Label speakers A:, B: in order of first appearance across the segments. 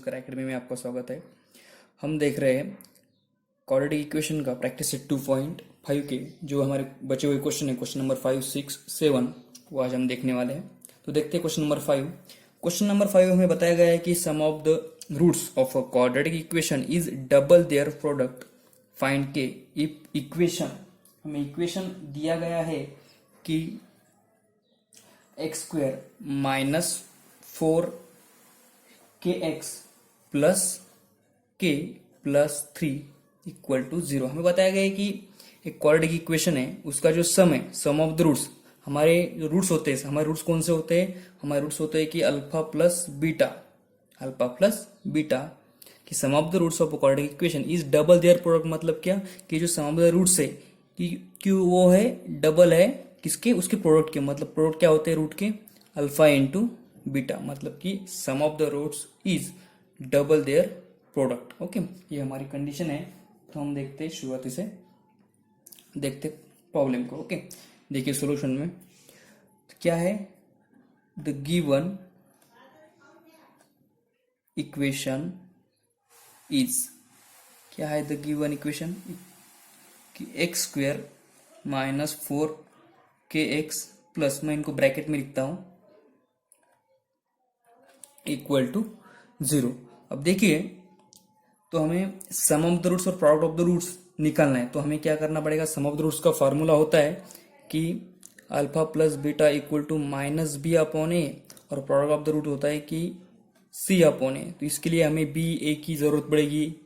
A: कर एकेडमी में आपका स्वागत है। हम देख रहे हैं क्वाड्रेटिक इक्वेशन का प्रैक्टिस सेट 2.5 के जो हमारे बचे हुए क्वेश्चन है, क्वेश्चन नंबर 5, 6, 7, वो आज हम देखने वाले हैं। तो देखते हैं क्वेश्चन नंबर 5। क्वेश्चन नंबर 5 हमें बताया गया है कि sum of the roots of a quadratic equation is double their product, find k. If equation, हमें इक्वेशन दिया गया है कि x² minus 4kx plus k plus 3 equal to 0। हमें बताया गया है कि एक क्वाड्रेटिक इक्वेशन है, उसका जो सम है, सम ऑफ द रूट्स, हमारे जो रूट्स होते हैं, हमारे रूट्स कौन से होते हैं? हमारे रूट्स होते हैं कि अल्फा प्लस बीटा कि sum of the roots of a quadratic equation is double their product. मतलब क्या कि जो सम ऑफ द रूट्स है कि वो है डबल है किसके? उसके प्रोडक्ट के। मतलब प्रोडक्ट क्या होते हैं रूट के? Alpha into beta. मतलब कि sum of the roots is double their product. Okay, ये हमारी कंडीशन है। तो हम देखते हैं, शुरुआती से देखते प्रॉब्लम को। ओके, देखिए सॉल्यूशन में तो क्या है? द गिवन इक्वेशन इज, क्या है द गिवन इक्वेशन? कि x² माइनस 4kx प्लस, मैं इनको ब्रैकेट में लिखता हूं, इक्वल टू 0। अब देखिए, तो हमें सम ऑफ द रूट्स और प्रोडक्ट ऑफ द रूट्स निकालना है। तो हमें क्या करना पड़ेगा? सम ऑफ द रूट्स का फॉर्मूला होता है कि alpha plus beta equal to minus b upon a, और प्रोडक्ट ऑफ द रूट होता है कि सी अपॉन ए। तो इसके लिए हमें बी ए की जरूरत पड़ेगी।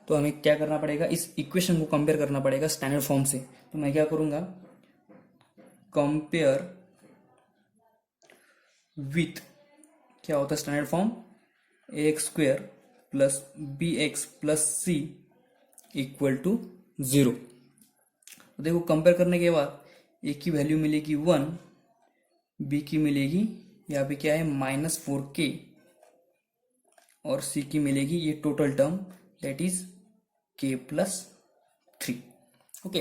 A: तो हमें क्या करना पड़ेगा? इस इक्वेशन को कंपेयर करना पड़ेगा स्टैंडर्ड फॉर्म से। तो मैं क्या करूंगा? कंपेयर विथ, क्या होता है standard form? ax² plus bx plus C equal to 0। तो देखो, कंपेयर करने के बाद a की वैल्यू मिलेगी 1, b की मिलेगी यहाँ पे क्या है -4k, और c की मिलेगी ये total term that is k plus 3। Okay,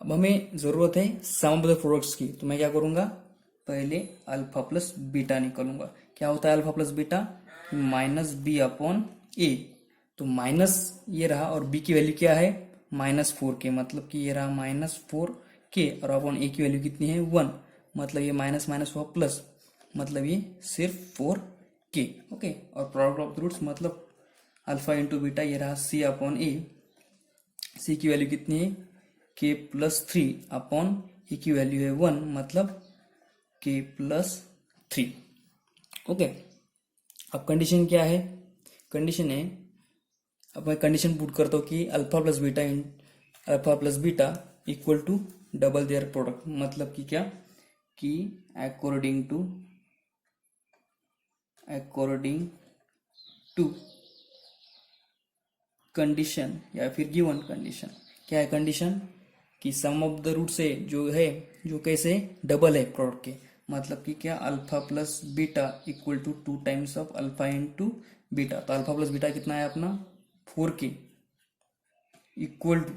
A: अब हमें जरूरत है सम ऑफ द प्रोडक्ट्स की। तो मैं क्या करूंगा? पहले अल्फा प्लस बीटा निकालूंगा। क्या होता है alpha plus beta? Minus b upon a. तो माइनस ये रहा, और बी की वैल्यू क्या है? -4k। मतलब कि ये रहा -4k, और अपॉन ए की वैल्यू कितनी है? 1। मतलब ये माइनस माइनस हुआ प्लस, मतलब ये सिर्फ 4k। ओके, और प्रोडक्ट ऑफ द रूट्स मतलब अल्फा इंटू बीटा, ये रहा सी अपॉन ए। सी की वैल्यू कितनी है? k प्लस 3 अपॉन ए की वैल्यू है 1, मतलब k प्लस 3। ओके, अब कंडीशन क्या है? कंडीशन है, अब मैं कंडीशन पुट करता हूँ कि alpha plus beta equal to double their product. मतलब कि क्या? कि अकॉर्डिंग टू कंडीशन, या फिर गिवन कंडीशन। क्या है कंडीशन? कि सम ऑफ द रूट से जो है, जो कैसे डबल है प्रोडक्ट के। मतलब कि क्या? Alpha plus beta equal to 2 times of alpha into beta. तो अल्फा प्लस बीटा कितना है अपना? 4k equal to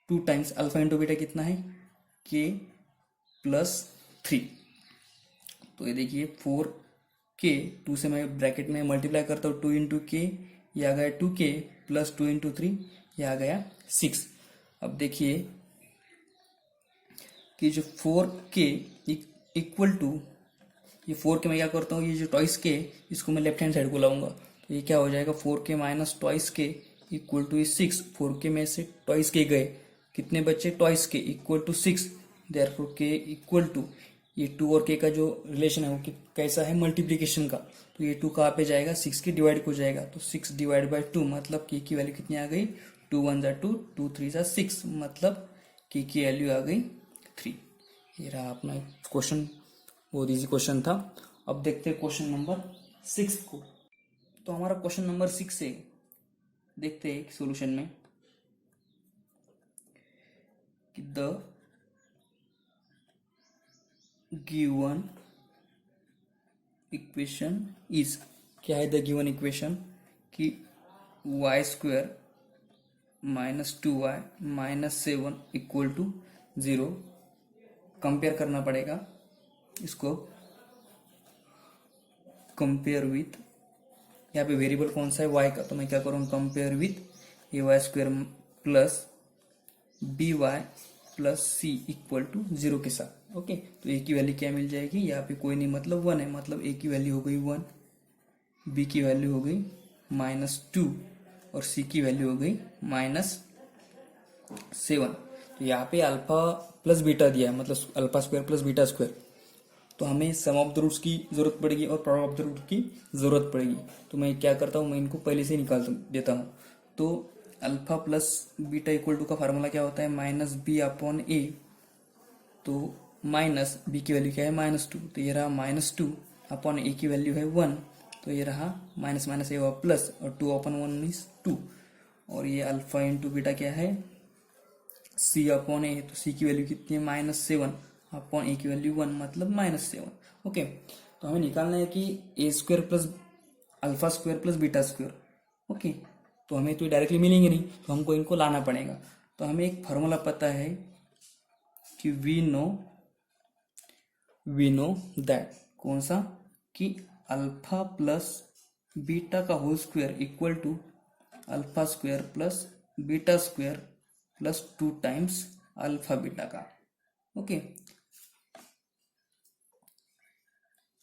A: 2 times alpha into beta कितना है? k plus 3। तो ये देखिए 4k, 2 से मैं ब्रैकेट में मल्टीप्लाई करता हूँ, 2 इंटू के, ये आ गया 2k प्लस 2 इंटू 3, ये आ गया 6। अब देखिए कि जो 4k इक्वल टू, ये 4k मैं क्या करता हूँ, ये जो ट्वाइस के, इसको मैं लेफ्ट हैंड साइड को लाऊंगा। तो ये क्या हो जाएगा? 4k minus twice K equal to 6। 4k में से ट्वाइस के गए, कितने बच्चे? Twice K equal to 6। Therefore k equal to, ये 2 और k का जो रिलेशन है वो कैसा है? मल्टीप्लीकेशन का। तो ये 2 कहाँ पे जाएगा? 6 के डिवाइड हो जाएगा। तो 6 डिवाइड बाई 2, मतलब k की वैल्यू कितनी आ गई? 2 1 जा 2, 2 3 जा 6, मतलब k की वैल्यू आ गई 3। ये रहा अपना क्वेश्चन, बहुत इजी क्वेश्चन था। अब देखते हैं क्वेश्चन नंबर 6 को। तो हमारा क्वेश्चन नंबर 6 से देखते हैं सॉल्यूशन में कि द गिवन इक्वेशन इज, क्या है द गिवन इक्वेशन? कि y² minus 2y minus 7 equal to 0। Compare करना पड़ेगा इसको, कंपेयर विथ यहाँ पे वेरिएबल कौन सा है, y का, तो मैं क्या करूँगा, compare with A y square plus B y plus C equal to 0 के साथ। ओके, तो ए की वैल्यू क्या मिल जाएगी, यहाँ पे कोई नहीं मतलब 1 है, मतलब ए की वैल्यू हो गई 1, बी की वैल्यू हो गई -2 और सी की वैल्यू हो गई -7। तो यहाँ पे अल्फा प्लस बीटा दिया है, मतलब alpha square plus beta square, तो हमें सम ऑफ द रूट्स की जरूरत पड़ेगी और प्रोडक्ट ऑफ द रूट की जरूरत पड़ेगी। तो मैं क्या करता हूँ, मैं इनको पहले से ही निकाल देता हूँ। तो alpha plus beta equal to का फार्मूला क्या होता है, -b/a। तो माइनस बी की वैल्यू क्या है -2, तो ये रहा -2/a की वैल्यू है 1, तो ये रहा माइनस माइनस ए हुआ प्लस, और 2/1 इज 2, और ये अल्फा इंटू बीटा क्या है c/a, तो c की वैल्यू कितनी है -7/a की वैल्यू 1, मतलब -7। ओके, तो हमें निकालना है कि a square plus alpha square plus beta square. Okay, तो हमें तो डायरेक्टली मिलेंगे नहीं, तो हमको इनको लाना पड़ेगा। तो हमें एक फार्मूला पता है कि वी नो दैट, कौन सा, कि अल्फा प्लस बीटा का whole square equal to alpha square plus beta square plus 2 times alpha beta का। ओके,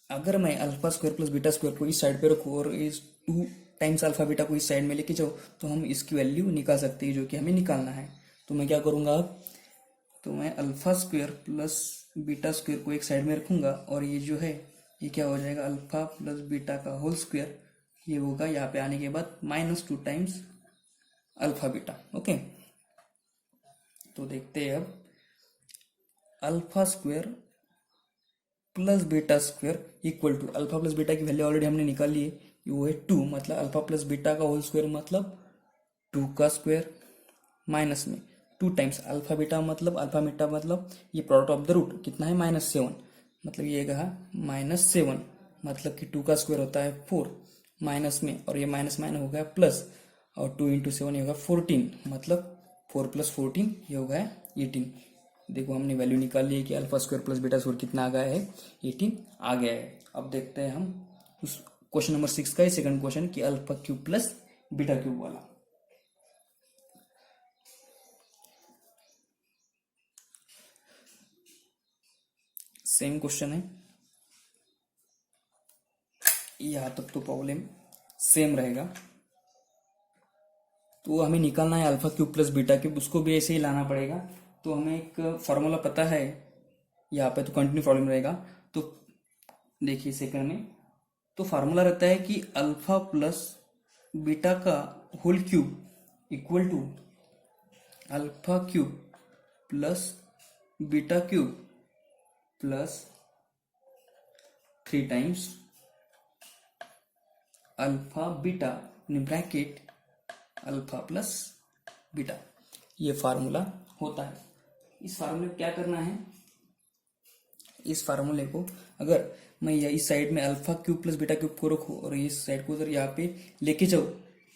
A: अगर मैं alpha square plus beta square को इस साइड पे रखूँ और इस 2 टाइम्स अल्फा बीटा को इस साइड में लेके जाऊँ, तो हम इसकी वैल्यू निकाल सकते हैं, जो कि हमें निकालना है। तो मैं क्या करूँगा अब, तो मैं alpha square plus beta square को एक साइड में रखूँगा, और ये जो है ये क्या हो जाएगा, अल्फा प्लस बीटा का होल स्क्वायर, ये होगा यहाँ पे आने के बाद -2 टाइम्स अल्फा बीटा। ओके, तो देखते हैं अब, alpha square plus beta square equal to, alpha plus beta की वैल्यू ऑलरेडी हमने निकाल ली है, वो है 2, मतलब अल्फा प्लस बीटा का होल स्क्वायर मतलब 2 का स्क्वायर माइनस में 2 टाइम्स अल्फा बीटा, मतलब अल्फा बीटा मतलब ये प्रोडक्ट ऑफ द रूट कितना है -7, मतलब ये कहा -7, मतलब कि 2 का स्क्वायर होता है 4 माइनस में, और ये माइनस माइनस हो गया प्लस, और 2 × 7 ये होगा 14, मतलब 4 + 14 ये हो गया 18। देखो हमने वैल्यू निकाल ली है कि alpha square plus beta square कितना आ गया है, 18 आ गया है। अब देखते हैं हम उस क्वेश्चन नंबर 6 का सेकंड क्वेश्चन, कि alpha cube plus beta cube वाला। सेम क्वेश्चन है, यहाँ तक तो प्रॉब्लम सेम रहेगा। तो हमें निकालना है alpha cube plus beta cube, उसको भी ऐसे ही लाना पड़ेगा। तो हमें एक फार्मूला पता है, यहाँ पे तो कंटिन्यू प्रॉब्लम रहेगा। तो देखिए सेकंड में, तो फार्मूला रहता है कि अल्फा प्लस बीटा का whole cube equal to alpha cube plus beta cube plus 3 times alpha beta in bracket alpha plus beta, ये फार्मूला होता है। इस फार्मूले को क्या करना है, इस फार्मूले को अगर मैं इस साइड में alpha cube plus beta cube को रखूँ और इस साइड को उधर यहाँ पे लेके जाऊँ,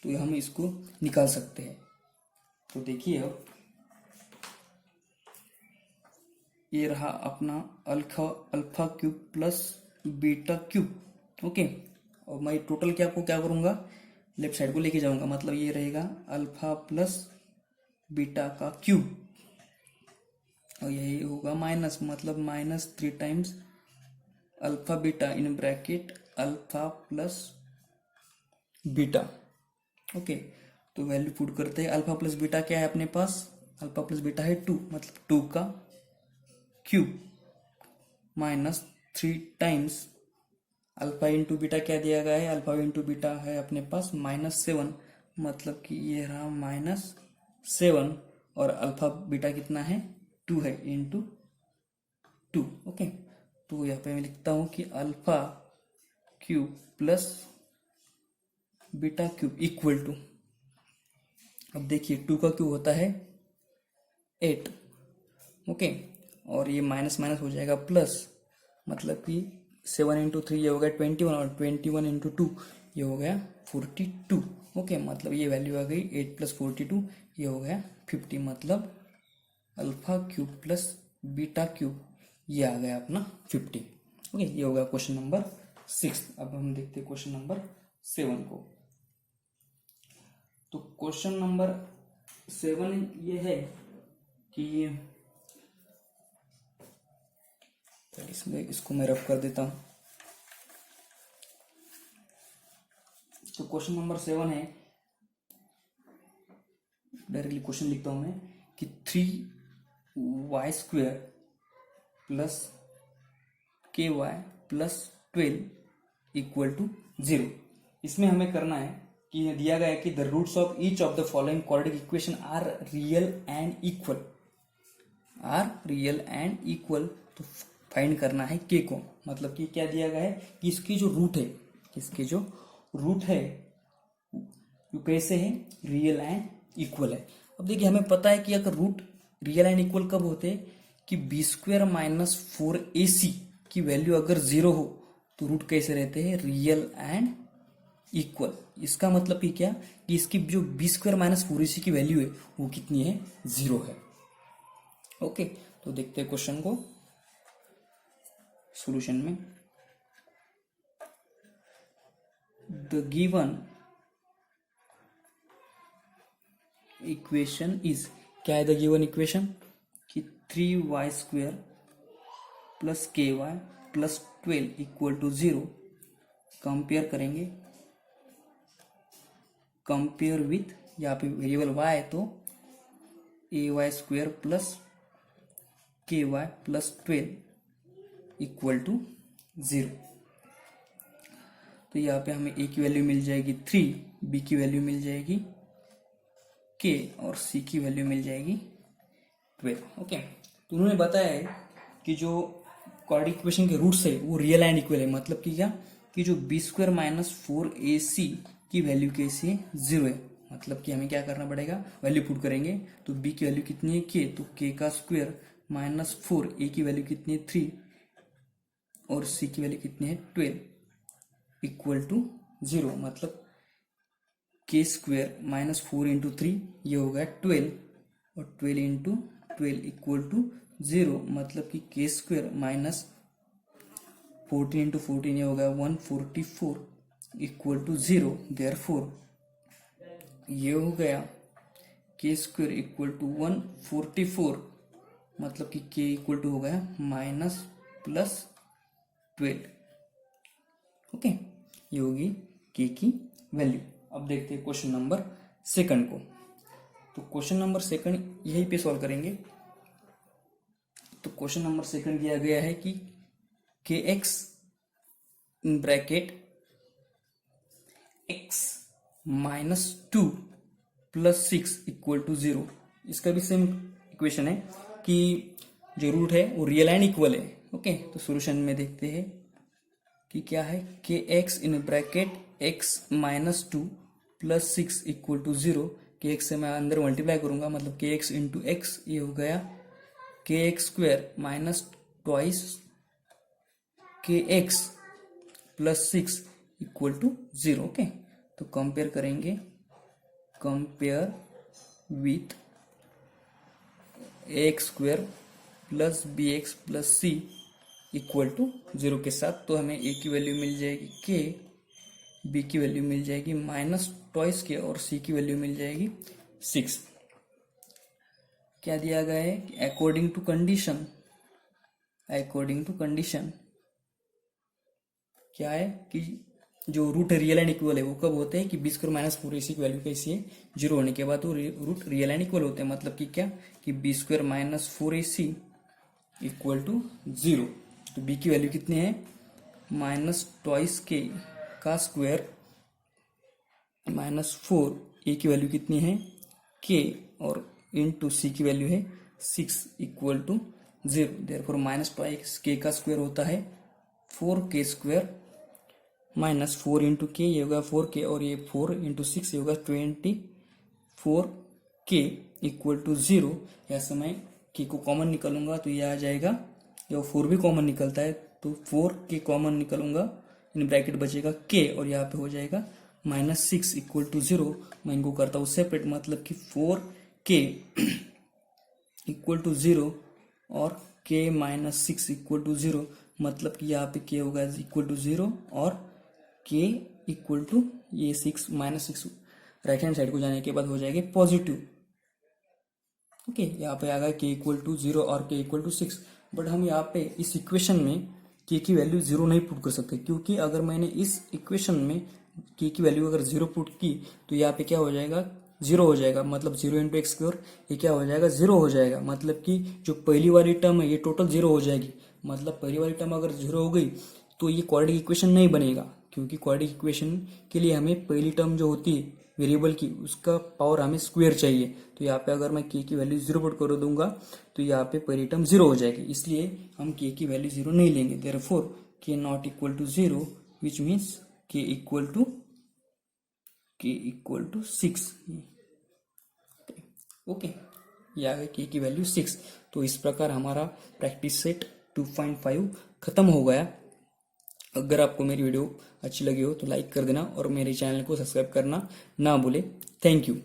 A: तो हम इसको निकाल सकते हैं। तो देखिए अब ये रहा अपना alpha cube plus beta cube. Okay, और मैं टोटल क्या करूँगा, लेफ्ट साइड को लेके जाऊंगा, मतलब ये रहेगा अल्फा प्लस बीटा का क्यूब, और यही होगा माइनस, मतलब -3 times alpha beta in bracket alpha plus beta. Okay, तो वैल्यू पुट करते हैं। अल्फा प्लस बीटा क्या है अपने पास, अल्फा प्लस बीटा है 2, मतलब 2 का cube -3 times alpha into beta क्या दिया गया है, अल्फा इंटू बीटा है अपने पास -7, मतलब कि ये रहा -7, और अल्फा बीटा कितना है 2 है इंटू 2। ओके, तो यहाँ पे मैं लिखता हूँ कि alpha cube plus beta cube equal to, अब देखिए 2 का क्यूब होता है 8। ओके, और ये माइनस माइनस हो जाएगा प्लस, मतलब कि 7 × 3 ये हो गया 21, और 21 × 2 ये हो गया 42। ओके, मतलब ये वैल्यू आ गई 8 + 42 ये हो गया 50, मतलब alpha cube plus beta cube ये आ गया अपना 50। ओके, ये हो गया क्वेश्चन नंबर 6। अब हम देखते हैं क्वेश्चन नंबर 7 को। तो क्वेश्चन नंबर 7 ये है कि इसमें इसको मैं रफ कर देता हूं। तो क्वेश्चन नंबर 7 है, डायरेक्टली क्वेश्चन लिखता हूं मैं कि 3y² plus KY plus 12 equal to 0। इसमें हमें करना है कि दिया गया है कि the roots of each of the following quadratic equation are real and equal, तो फाइंड करना है के को। मतलब कि क्या दिया गया है कि इसकी जो रूट है वो कैसे है, रियल एंड इक्वल है। अब देखिए हमें पता है कि अगर रूट रियल एंड इक्वल कब होते हैं कि b² माइनस 4ac की वैल्यू अगर 0 हो तो रूट कैसे रहते हैं, रियल एंड इक्वल। इसका मतलब कि क्या कि इसकी जो b² माइनस 4ac की वैल्यू है वो कितनी है, 0 है। ओके, तो देखते हैं क्वेश्चन को सॉल्यूशन में। द गिवन इक्वेशन इज, क्या है द गिवन इक्वेशन कि 3y² plus KY plus 12 equal to 0। Compare करेंगे, कंपेयर विथ, यहाँ पे वेरिएबल y है तो ay² plus KY plus 12 equal to 0। तो यहाँ पे हमें a की वैल्यू मिल जाएगी 3, b की वैल्यू मिल जाएगी k और c की वैल्यू मिल जाएगी 12। ओके, तो उन्होंने बताया है कि जो क्वाड्रेटिक इक्वेशन के रूट्स है वो रियल एंड इक्वल है। मतलब कि क्या कि जो b² माइनस 4ac की वैल्यू कैसी है, 0 है। मतलब कि हमें क्या करना पड़ेगा, वैल्यू पुट करेंगे तो b की वैल्यू कितनी है, k, तो k का स्क्वायर माइनस 4, a की वैल्यू कितनी है 3 और c की वैल्यू कितनी है 12 इक्वल टू 0। मतलब k² माइनस 4 इंटू 3 ये हो गया 12 और 12 इंटू 12 इक्वल टू 0। मतलब कि k² माइनस 14 इंटू 14 ये हो गया 144 इक्वल टू 0। देयरफॉर ये हो गया k² इक्वल टू 144, मतलब कि k इक्वल टू हो गया माइनस प्लस 12। ओके, ये होगी k की वैल्यू। अब देखते हैं क्वेश्चन नंबर 2 को। तो क्वेश्चन नंबर 2 यही पे सॉल्व करेंगे। तो क्वेश्चन नंबर 2 दिया गया है कि kx in bracket x minus 2 plus 6 equal to 0। इसका भी सेम इक्वेशन है कि जो रूट है वो रियल एंड इक्वल है। ओके, तो सॉल्यूशन में देखते हैं कि क्या है, kx in bracket x minus 2 plus 6 equal to 0। kx से मैं अंदर मल्टीप्लाई करूंगा, मतलब kx इंटू एक्स, ये हो गया kx² minus twice kx plus 6 equal to 0। Okay, तो कंपेयर करेंगे, compare with ax² plus bx plus c equal to 0 के साथ। तो हमें a की वैल्यू मिल जाएगी k, b की वैल्यू मिल जाएगी माइनस ट्वाइस k और c की वैल्यू मिल जाएगी 6। क्या दिया गया है, अकॉर्डिंग टू कंडीशन क्या है कि जो रूट रियल एंड इक्वल है वो कब होते हैं कि b² माइनस 4ac की वैल्यू कैसी है, 0 होने के बाद वो रूट रियल एंड इक्वल होते हैं। मतलब कि क्या कि b² minus 4ac equal to 0। तो b की वैल्यू कितनी है, माइनस ट्वाइस k का स्क्वायर माइनस 4, a की वैल्यू कितनी है k और इंटू c की वैल्यू है 6 equal to 0। Therefore minus twice k का स्क्वायर होता है 4k² माइनस 4 इंटू k, ये होगा 4k और ये 4 इंटू 6 ये होगा 24k इक्वल टू 0। ऐसे मैं k को कॉमन निकालूंगा तो ये आ जाएगा, ये 4 भी कॉमन निकलता है तो 4k कॉमन निकालूंगा, इन ब्रैकेट बचेगा k और यहाँ पे हो जाएगा माइनस 6 इक्वल टू 0। मैं इनको करता हूँ सेपरेट, मतलब कि 4k इक्वल टू 0 और k माइनस 6 इक्वल टू 0। मतलब कि यहाँ पे k होगा इक्वल टू 0 और k इक्वल टू ये 6 -6 राइट हैंड साइड को जाने के बाद हो जाएगी पॉजिटिव। ओके, यहाँ पे आ गया k इक्वल टू 0 और k इक्वल टू 6। बट हम यहाँ पे इस इक्वेशन में k की वैल्यू 0 नहीं पुट कर सकते, क्योंकि अगर मैंने इस इक्वेशन में k की वैल्यू अगर 0 पुट की तो यहाँ पे क्या हो जाएगा, 0 हो जाएगा। मतलब 0 इंटू एक्स स्क्वायर, ये क्या हो जाएगा, 0 हो जाएगा। मतलब कि जो पहली वाली टर्म है ये टोटल 0 हो जाएगी। मतलब पहली वाली टर्म अगर 0 हो गई तो ये क्वाड्रेटिक इक्वेशन नहीं बनेगा, क्योंकि क्वाड्रेटिक इक्वेशन के लिए हमें पहली टर्म जो होती है वेरिएबल की, उसका पावर हमें स्क्वायर चाहिए। तो यहाँ पे अगर मैं k की वैल्यू 0 पुट कर दूंगा तो यहाँ पे पहली टर्म 0 हो जाएगी, इसलिए हम k की वैल्यू 0 नहीं लेंगे। Therefore k not equal to 0, which means k equal to 6। Okay, ये आ गया k की वैल्यू 6। तो इस प्रकार हमारा प्रैक्टिस सेट 2.5 खत्म हो गया। अगर आपको मेरी वीडियो अच्छी लगी हो तो लाइक कर देना और मेरे चैनल को सब्सक्राइब करना ना भूले। Thank you.